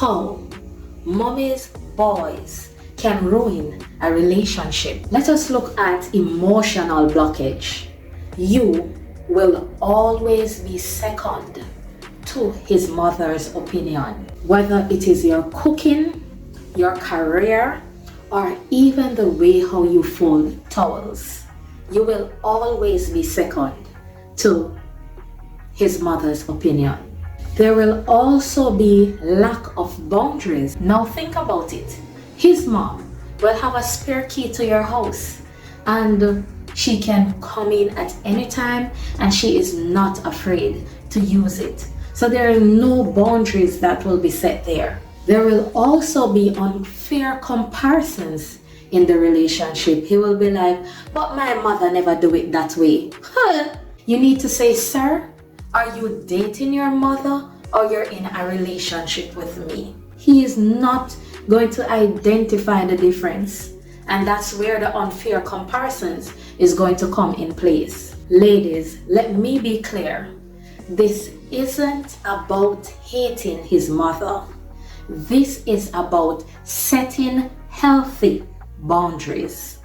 how mommy's boys can ruin a relationship. Let us look at emotional blockage. You will always be second to his mother's opinion, whether it is your cooking, your career, or even the way how you fold towels. You will always be second to his mother's opinion. There will also be lack of boundaries. Now think about it. His mom will have a spare key to your house and she can come in at any time and she is not afraid to use it. So there are no boundaries that will be set there. There will also be unfair comparisons in the relationship. He will be like, but my mother never do it that way. You need to say, sir, are you dating your mother or you're in a relationship with me? He is not going to identify the difference. And that's where the unfair comparisons is going to come in place. Ladies, let me be clear. This isn't about hating his mother. This is about setting healthy boundaries.